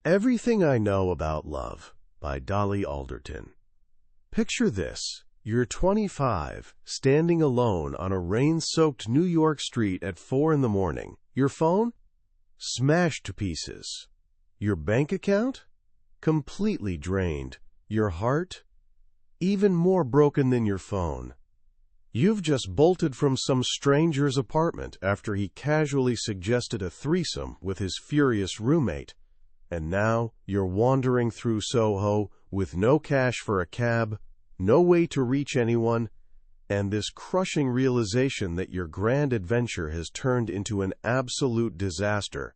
Everything I Know About Love by Dolly Alderton. Picture this. You're 25, standing alone on a rain-soaked New York street at 4 in the morning. Your phone? Smashed to pieces. Your bank account? Completely drained. Your heart? Even more broken than your phone. You've just bolted from some stranger's apartment after he casually suggested a threesome with his furious roommate. And now you're wandering through Soho with no cash for a cab, no way to reach anyone, and this crushing realization that your grand adventure has turned into an absolute disaster.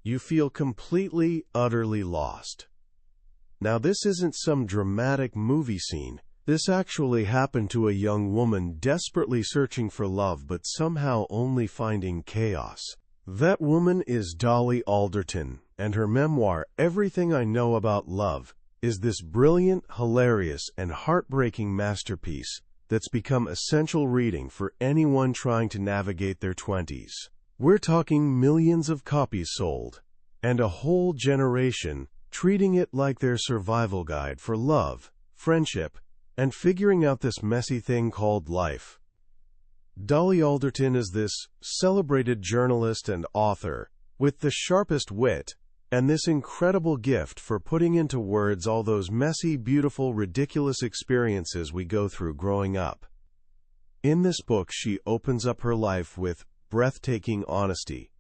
You feel completely, utterly lost. Now, this isn't some dramatic movie scene. This actually happened to a young woman desperately searching for love but somehow only finding chaos. That woman is Dolly Alderton, and her memoir, Everything I Know About Love, is this brilliant, hilarious, and heartbreaking masterpiece that's become essential reading for anyone trying to navigate their 20s. We're talking millions of copies sold, and a whole generation treating it like their survival guide for love, friendship, and figuring out this messy thing called life. Dolly Alderton is this celebrated journalist and author with the sharpest wit and this incredible gift for putting into words all those messy, beautiful, ridiculous experiences we go through growing up. In this book, she opens up her life with breathtaking honesty.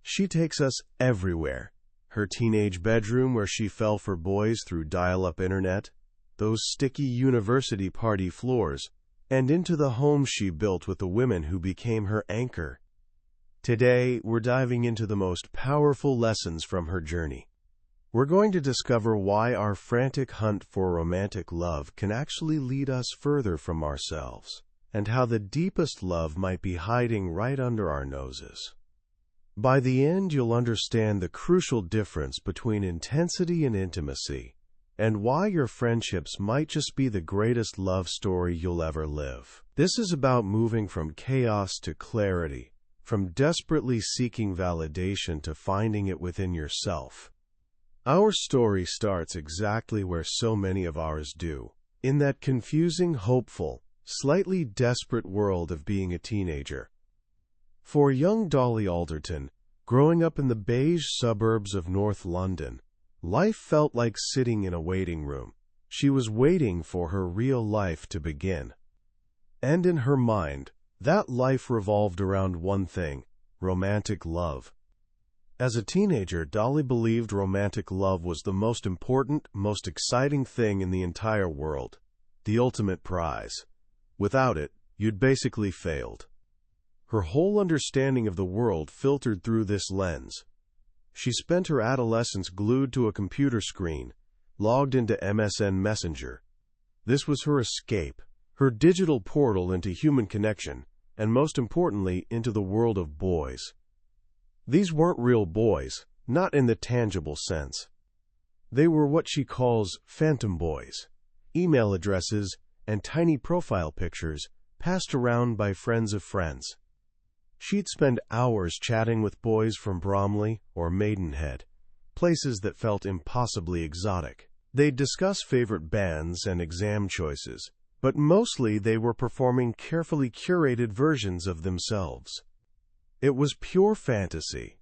She takes us everywhere. Her teenage bedroom where she fell for boys through dial-up internet, those sticky university party floors, and into the home she built with the women who became her anchor. Today, we're diving into the most powerful lessons from her journey. We're going to discover why our frantic hunt for romantic love can actually lead us further from ourselves, and how the deepest love might be hiding right under our noses. By the end, you'll understand the crucial difference between intensity and intimacy, and why your friendships might just be the greatest love story you'll ever live. This is about moving from chaos to clarity, from desperately seeking validation to finding it within yourself. Our story starts exactly where so many of ours do, in that confusing, hopeful, slightly desperate world of being a teenager. For young Dolly Alderton, growing up in the beige suburbs of North London, life felt like sitting in a waiting room. She was waiting for her real life to begin. And in her mind, that life revolved around one thing: romantic love. As a teenager, Dolly believed romantic love was the most important, most exciting thing in the entire world, the ultimate prize. Without it, you'd basically failed. Her whole understanding of the world filtered through this lens. She spent her adolescence glued to a computer screen, logged into MSN Messenger. This was her escape, her digital portal into human connection, and most importantly, into the world of boys. These weren't real boys, not in the tangible sense. They were what she calls phantom boys, email addresses and tiny profile pictures passed around by friends of friends. She'd spend hours chatting with boys from Bromley or Maidenhead, places that felt impossibly exotic. They'd discuss favorite bands and exam choices, but mostly they were performing carefully curated versions of themselves. It was pure fantasy,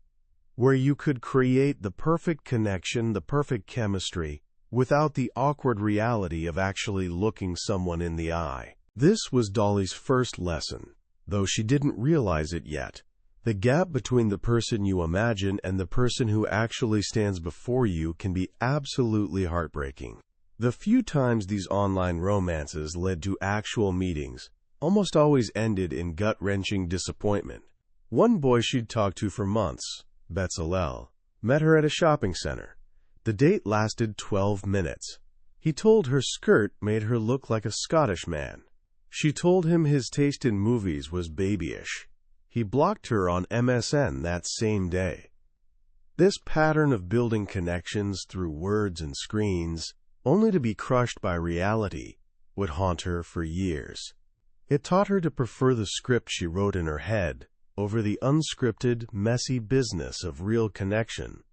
where you could create the perfect connection, the perfect chemistry, without the awkward reality of actually looking someone in the eye. This was Dolly's first lesson, though she didn't realize it yet. The gap between the person you imagine and the person who actually stands before you can be absolutely heartbreaking. The few times these online romances led to actual meetings almost always ended in gut-wrenching disappointment. One boy she'd talked to for months, Bezalel, met her at a shopping center. The date lasted 12 minutes. He told her skirt made her look like a Scottish man. She told him his taste in movies was babyish. He blocked her on MSN that same day. This pattern of building connections through words and screens, only to be crushed by reality, would haunt her for years. It taught her to prefer the script she wrote in her head over the unscripted, messy business of real connection.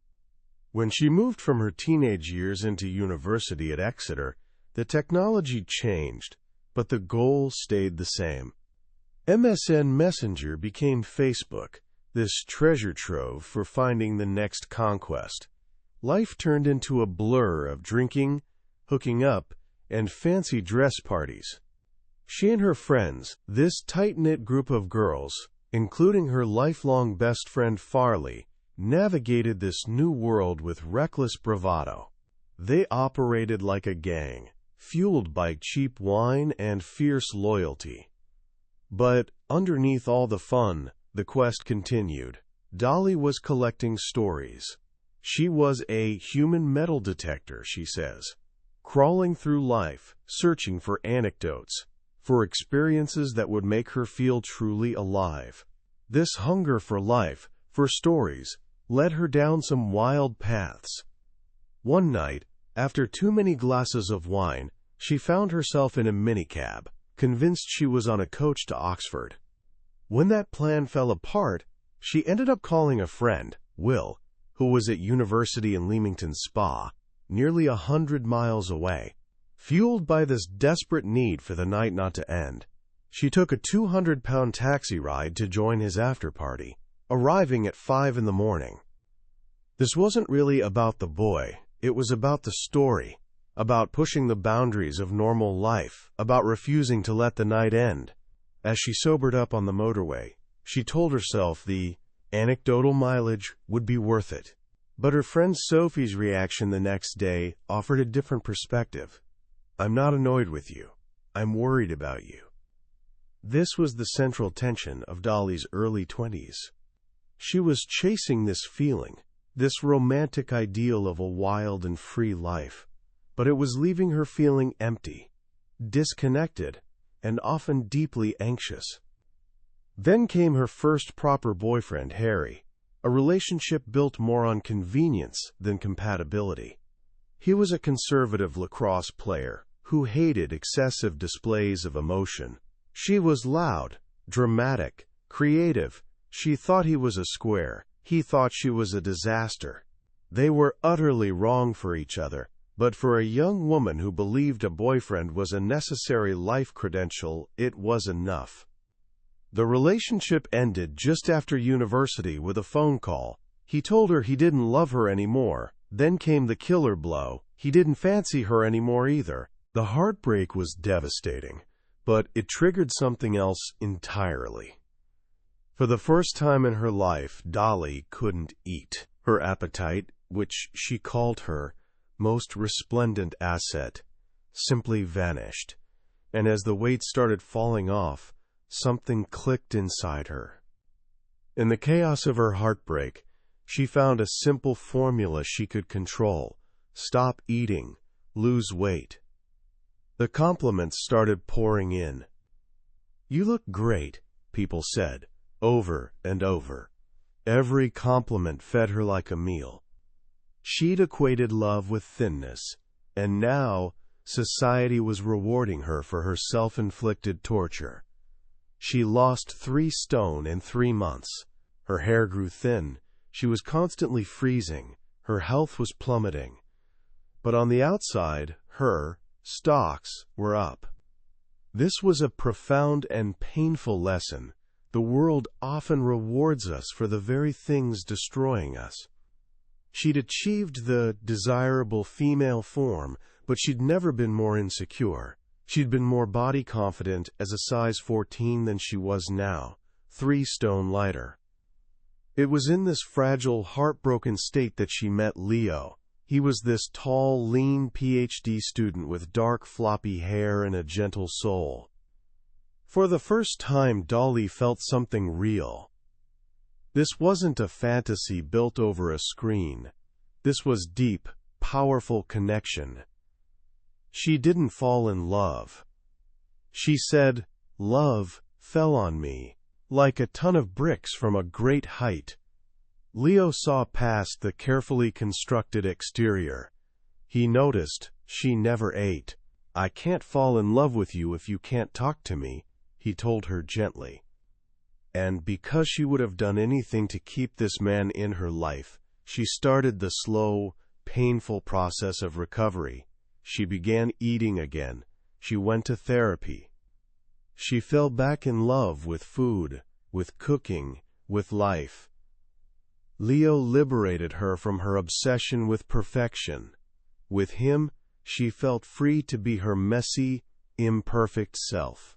When she moved from her teenage years into university at Exeter, the technology changed, but the goal stayed the same. MSN Messenger became Facebook, this treasure trove for finding the next conquest. Life turned into a blur of drinking, hooking up, and fancy dress parties. She and her friends, this tight-knit group of girls, including her lifelong best friend Farley, navigated this new world with reckless bravado. They operated like a gang, fueled by cheap wine and fierce loyalty. But underneath all the fun, the quest continued. Dolly was collecting stories. She was a human metal detector, she says, crawling through life, searching for anecdotes, for experiences that would make her feel truly alive. This hunger for life, for stories, led her down some wild paths. One night, after too many glasses of wine, she found herself in a minicab, convinced she was on a coach to Oxford. When that plan fell apart, she ended up calling a friend, Will, who was at university in Leamington Spa, nearly 100 miles away. Fueled by this desperate need for the night not to end, she took a 200-pound taxi ride to join his after-party, arriving at 5 in the morning. This wasn't really about the boy, it was about the story, about pushing the boundaries of normal life, about refusing to let the night end. As she sobered up on the motorway, she told herself the anecdotal mileage would be worth it. But her friend Sophie's reaction the next day offered a different perspective. "I'm not annoyed with you. I'm worried about you." This was the central tension of Dolly's early 20s. She was chasing this feeling, this romantic ideal of a wild and free life, but it was leaving her feeling empty, disconnected, and often deeply anxious. Then came her first proper boyfriend, Harry, a relationship built more on convenience than compatibility. He was a conservative lacrosse player who hated excessive displays of emotion. She was loud, dramatic, creative. She thought he was a square. He thought she was a disaster. They were utterly wrong for each other, but for a young woman who believed a boyfriend was a necessary life credential, it was enough. The relationship ended just after university with a phone call. He told her he didn't love her anymore. Then came the killer blow. He didn't fancy her anymore either. The heartbreak was devastating, but it triggered something else entirely. For the first time in her life, Dolly couldn't eat. Her appetite, which she called her most resplendent asset, simply vanished. And as the weight started falling off, something clicked inside her. In the chaos of her heartbreak, she found a simple formula she could control: stop eating, lose weight. The compliments started pouring in. "You look great," people said, over and over. Every compliment fed her like a meal. She'd equated love with thinness, and now society was rewarding her for her self-inflicted torture. She lost 3 stone in 3 months. Her hair grew thin. She was constantly freezing. Her health was plummeting. But on the outside, her stocks were up. This was a profound and painful lesson. The world often rewards us for the very things destroying us. She'd achieved the desirable female form, but she'd never been more insecure. She'd been more body confident as a size 14 than she was now, 3 stone lighter. It was in this fragile, heartbroken state that she met Leo. He was this tall, lean PhD student with dark, floppy hair and a gentle soul. For the first time, Dolly felt something real. This wasn't a fantasy built over a screen. This was deep, powerful connection. She didn't fall in love. She said, "Love fell on me, like a ton of bricks from a great height." Leo saw past the carefully constructed exterior. He noticed she never ate. "I can't fall in love with you if you can't talk to me," he told her gently. And because she would have done anything to keep this man in her life, She started the slow, painful process of recovery. She began eating again. She went to therapy. She fell back in love with food, with cooking, with life. Leo liberated her from her obsession with perfection. With him, she felt free to be her messy, imperfect self.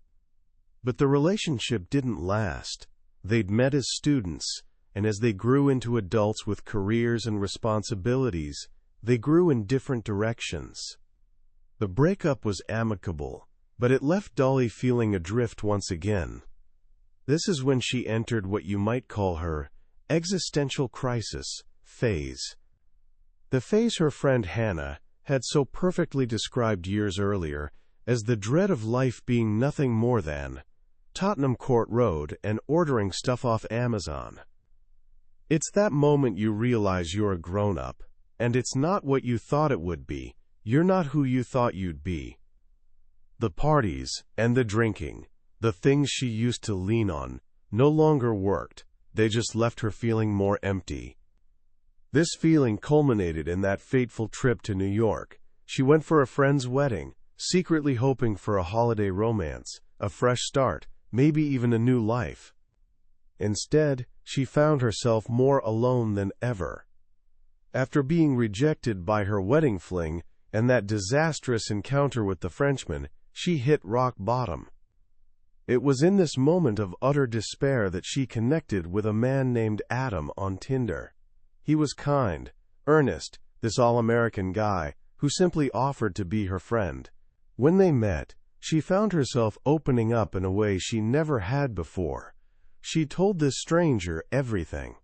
But the relationship didn't last. They'd met as students, and as they grew into adults with careers and responsibilities, they grew in different directions. The breakup was amicable, but it left Dolly feeling adrift once again. This is when she entered what you might call her existential crisis phase. The phase her friend Hannah had so perfectly described years earlier as the dread of life being nothing more than Tottenham Court Road and ordering stuff off Amazon. It's that moment you realize you're a grown-up, and it's not what you thought it would be. You're not who you thought you'd be. The parties and the drinking, the things she used to lean on, no longer worked. They just left her feeling more empty. This feeling culminated in that fateful trip to New York. She went for a friend's wedding, secretly hoping for a holiday romance, a fresh start, maybe even a new life. Instead, she found herself more alone than ever. After being rejected by her wedding fling and that disastrous encounter with the Frenchman, she hit rock bottom. It was in this moment of utter despair that she connected with a man named Adam on Tinder. He was kind, earnest, this all-American guy who simply offered to be her friend. When they met, she found herself opening up in a way she never had before. She told this stranger everything.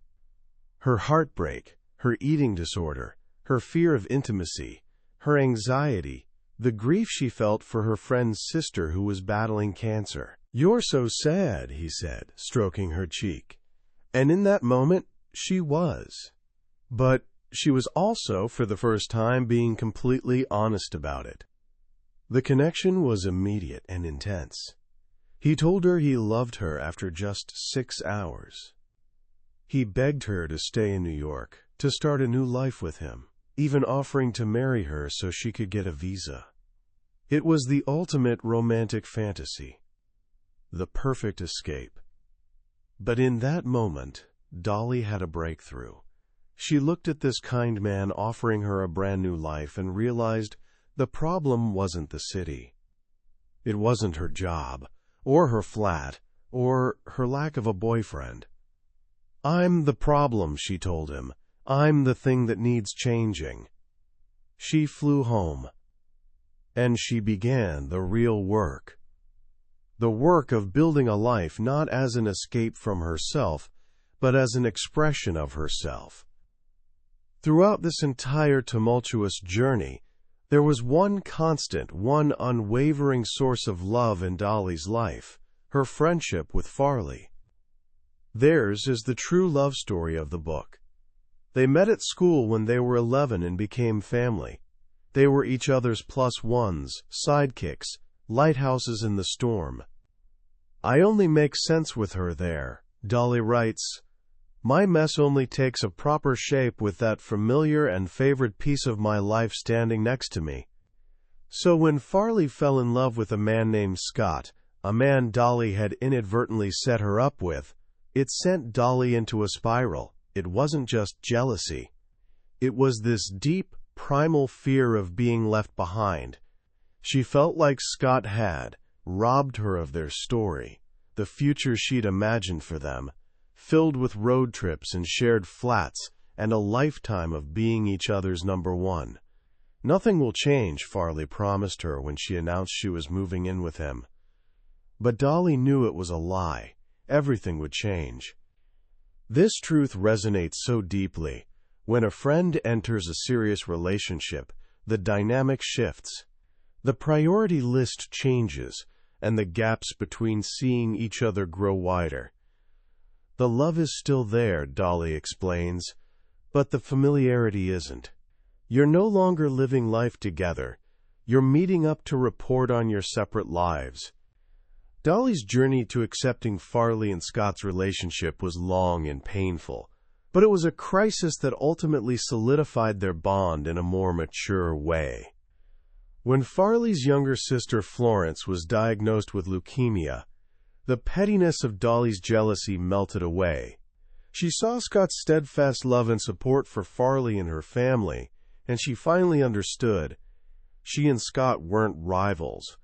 Her heartbreak, her eating disorder, her fear of intimacy, her anxiety, the grief she felt for her friend's sister who was battling cancer. "You're so sad," he said, stroking her cheek. And in that moment, she was. But she was also, for the first time, being completely honest about it. The connection was immediate and intense. He told her he loved her after just 6 hours. He begged her to stay in New York, to start a new life with him, even offering to marry her so she could get a visa. It was the ultimate romantic fantasy, the perfect escape. But in that moment, Dolly had a breakthrough. She looked at this kind man offering her a brand new life and realized the problem wasn't the city. It wasn't her job, or her flat, or her lack of a boyfriend. "I'm the problem," she told him. "I'm the thing that needs changing." She flew home, and she began the real work. The work of building a life not as an escape from herself, but as an expression of herself. Throughout this entire tumultuous journey, there was one constant, one unwavering source of love in Dolly's life, her friendship with Farley. Theirs is the true love story of the book. They met at school when they were 11 and became family. They were each other's plus ones, sidekicks, lighthouses in the storm. "I only make sense with her there," Dolly writes. "My mess only takes a proper shape with that familiar and favorite piece of my life standing next to me." So when Farley fell in love with a man named Scott, a man Dolly had inadvertently set her up with, it sent Dolly into a spiral. It wasn't just jealousy. It was this deep, primal fear of being left behind. She felt like Scott had robbed her of their story, the future she'd imagined for them, filled with road trips and shared flats and a lifetime of being each other's number one. Nothing will change, Farley promised her when she announced she was moving in with him. But Dolly knew it was a lie. Everything would change. This truth resonates so deeply. When a friend enters a serious relationship, the dynamic shifts. The priority list changes, and the gaps between seeing each other grow wider. "The love is still there," Dolly explains, "but the familiarity isn't. You're no longer living life together. You're meeting up to report on your separate lives." Dolly's journey to accepting Farley and Scott's relationship was long and painful. But it was a crisis that ultimately solidified their bond in a more mature way. When Farley's younger sister Florence was diagnosed with leukemia, the pettiness of Dolly's jealousy melted away. She saw Scott's steadfast love and support for Farley and her family, and she finally understood. She and Scott weren't rivals.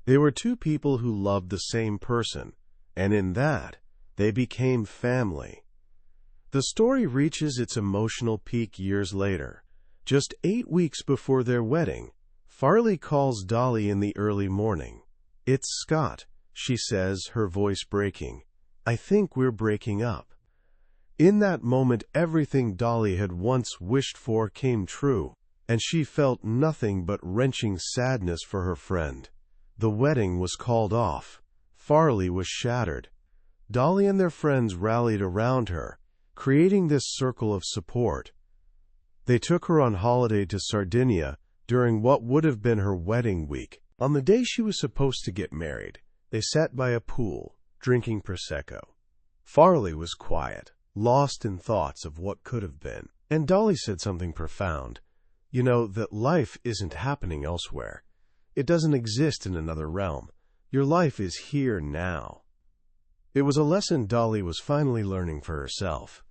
They were two people who loved the same person, and in that, they became family. The story reaches its emotional peak years later. Just 8 weeks before their wedding, Farley calls Dolly in the early morning. "It's Scott," she says, her voice breaking. "I think we're breaking up." In that moment, everything Dolly had once wished for came true, and she felt nothing but wrenching sadness for her friend. The wedding was called off. Farley was shattered. Dolly and their friends rallied around her, creating this circle of support. They took her on holiday to Sardinia during what would have been her wedding week. On the day she was supposed to get married, they sat by a pool, drinking Prosecco. Farley was quiet, lost in thoughts of what could have been. And Dolly said something profound. "You know, that life isn't happening elsewhere. It doesn't exist in another realm. Your life is here now." It was a lesson Dolly was finally learning for herself.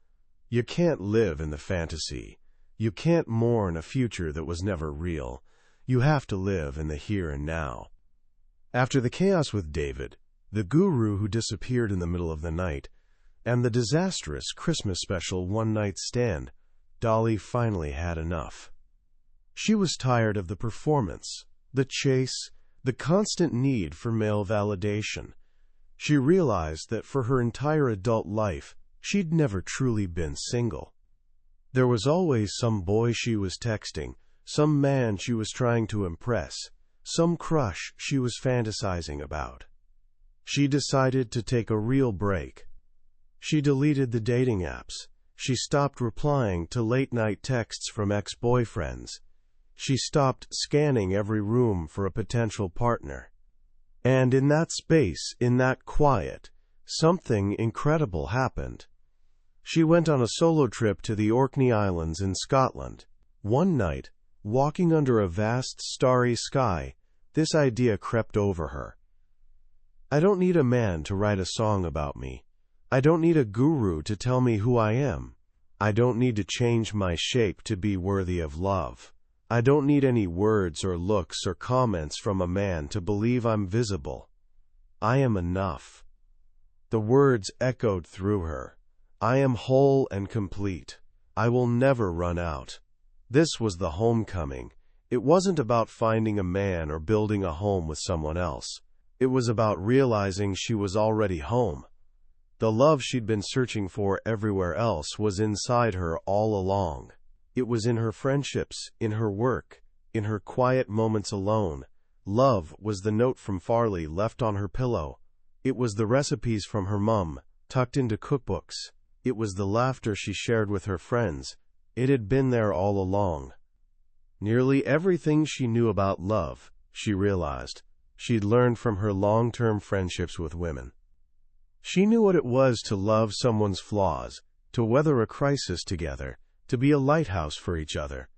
You can't live in the fantasy. You can't mourn a future that was never real. You have to live in the here and now. After the chaos with David, the guru who disappeared in the middle of the night, and the disastrous Christmas special one-night stand, Dolly finally had enough. She was tired of the performance, the chase, the constant need for male validation. She realized that for her entire adult life, she'd never truly been single. There was always some boy she was texting, some man she was trying to impress, some crush she was fantasizing about. She decided to take a real break. She deleted the dating apps. She stopped replying to late-night texts from ex-boyfriends. She stopped scanning every room for a potential partner. And in that space, in that quiet, something incredible happened. She went on a solo trip to the Orkney Islands in Scotland. One night, walking under a vast starry sky, this idea crept over her. "I don't need a man to write a song about me. I don't need a guru to tell me who I am. I don't need to change my shape to be worthy of love. I don't need any words or looks or comments from a man to believe I'm visible. I am enough." The words echoed through her. "I am whole and complete. I will never run out." This was the homecoming. It wasn't about finding a man or building a home with someone else. It was about realizing she was already home. The love she'd been searching for everywhere else was inside her all along. It was in her friendships, in her work, in her quiet moments alone. Love was the note from Farley left on her pillow. It was the recipes from her mom, tucked into cookbooks. It was the laughter she shared with her friends. It had been there all along. Nearly everything she knew about love, she realized, she'd learned from her long-term friendships with women. She knew what it was to love someone's flaws, to weather a crisis together, to be a lighthouse for each other.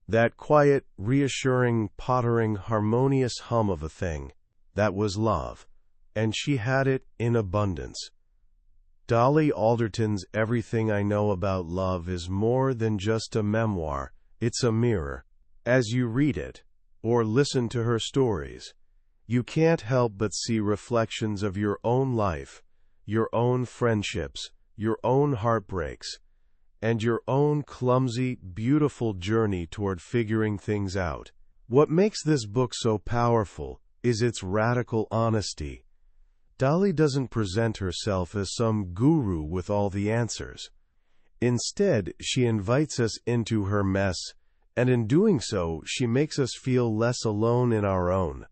That quiet, reassuring, pottering, harmonious hum of a thing, that was love, and she had it in abundance. Dolly Alderton's Everything I Know About Love is more than just a memoir, it's a mirror. As you read it, or listen to her stories, you can't help but see reflections of your own life, your own friendships, your own heartbreaks, and your own clumsy, beautiful journey toward figuring things out. What makes this book so powerful is its radical honesty. Dolly doesn't present herself as some guru with all the answers. Instead, she invites us into her mess, and in doing so, she makes us feel less alone in our own.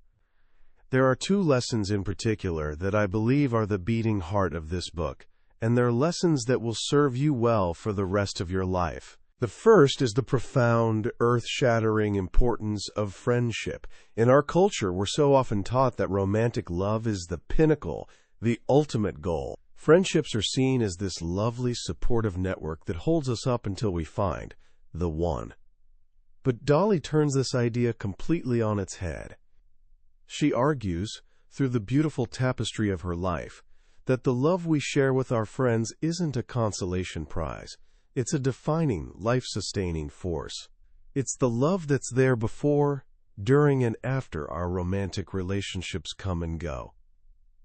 There are two lessons in particular that I believe are the beating heart of this book, and they're lessons that will serve you well for the rest of your life. The first is the profound, earth-shattering importance of friendship. In our culture, we're so often taught that romantic love is the pinnacle, the ultimate goal. Friendships are seen as this lovely, supportive network that holds us up until we find the one. But Dolly turns this idea completely on its head. She argues, through the beautiful tapestry of her life, that the love we share with our friends isn't a consolation prize. It's a defining, life-sustaining force. It's the love that's there before, during, and after our romantic relationships come and go.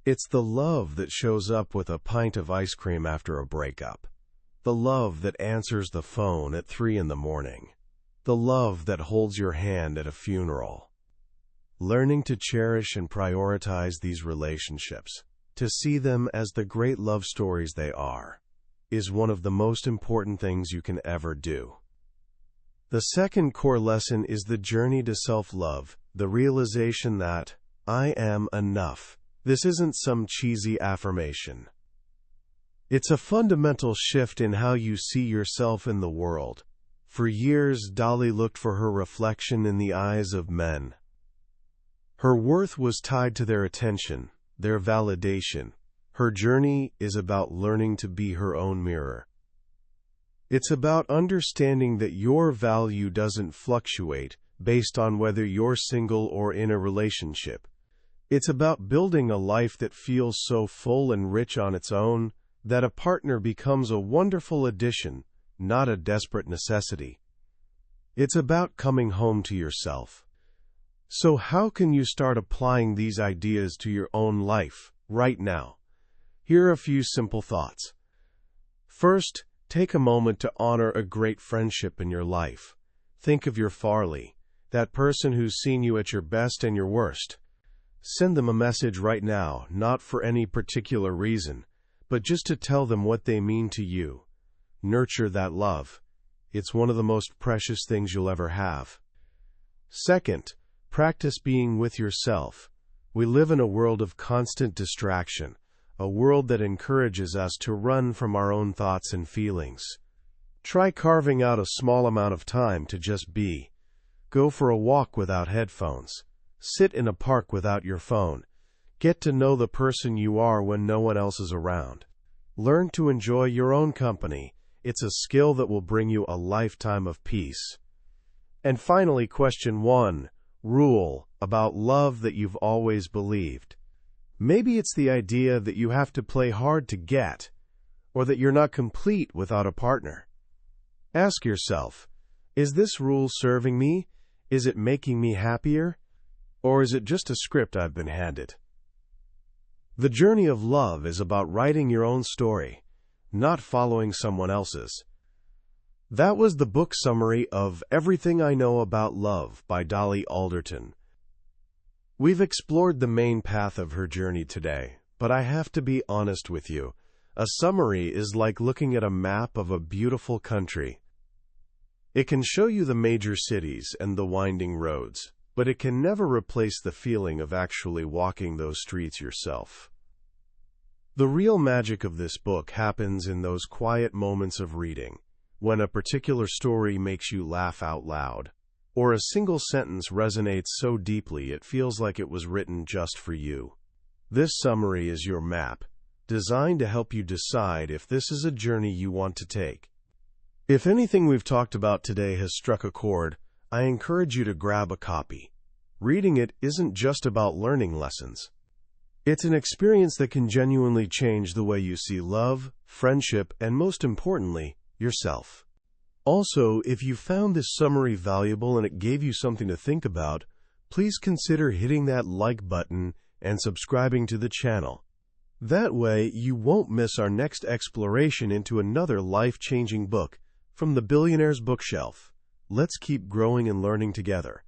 It's the love that shows up with a pint of ice cream after a breakup. The love that answers the phone at 3 in the morning. The love that holds your hand at a funeral. Learning to cherish and prioritize these relationships, to see them as the great love stories they are, is one of the most important things you can ever do. The second core lesson is the journey to self-love, the realization that, I am enough. This isn't some cheesy affirmation. It's a fundamental shift in how you see yourself in the world. For years, Dolly looked for her reflection in the eyes of men. Her worth was tied to their attention, their validation. Her journey is about learning to be her own mirror. It's about understanding that your value doesn't fluctuate based on whether you're single or in a relationship. It's about building a life that feels so full and rich on its own that a partner becomes a wonderful addition, not a desperate necessity. It's about coming home to yourself. So how can you start applying these ideas to your own life, right now? Here are a few simple thoughts. First, take a moment to honor a great friendship in your life. Think of your Farley, that person who's seen you at your best and your worst. Send them a message right now, not for any particular reason, but just to tell them what they mean to you. Nurture that love. It's one of the most precious things you'll ever have. Second, practice being with yourself. We live in a world of constant distraction, a world that encourages us to run from our own thoughts and feelings. Try carving out a small amount of time to just be. Go for a walk without headphones. Sit in a park without your phone. Get to know the person you are when no one else is around. Learn to enjoy your own company. It's a skill that will bring you a lifetime of peace. And finally, question 1, rule about love that you've always believed. Maybe it's the idea that you have to play hard to get, or that you're not complete without a partner. Ask yourself, is this rule serving me? Is it making me happier? Or is it just a script I've been handed? The journey of love is about writing your own story, not following someone else's. That was the book summary of Everything I Know About Love by Dolly Alderton. We've explored the main path of her journey today, but I have to be honest with you. A summary is like looking at a map of a beautiful country. It can show you the major cities and the winding roads, but it can never replace the feeling of actually walking those streets yourself. The real magic of this book happens in those quiet moments of reading, when a particular story makes you laugh out loud, or a single sentence resonates so deeply it feels like it was written just for you. This summary is your map, designed to help you decide if this is a journey you want to take. If anything we've talked about today has struck a chord, I encourage you to grab a copy. Reading it isn't just about learning lessons. It's an experience that can genuinely change the way you see love, friendship, and most importantly, yourself. Also, if you found this summary valuable and it gave you something to think about, please consider hitting that like button and subscribing to the channel. That way, you won't miss our next exploration into another life-changing book from the Billionaire's Bookshelf. Let's keep growing and learning together.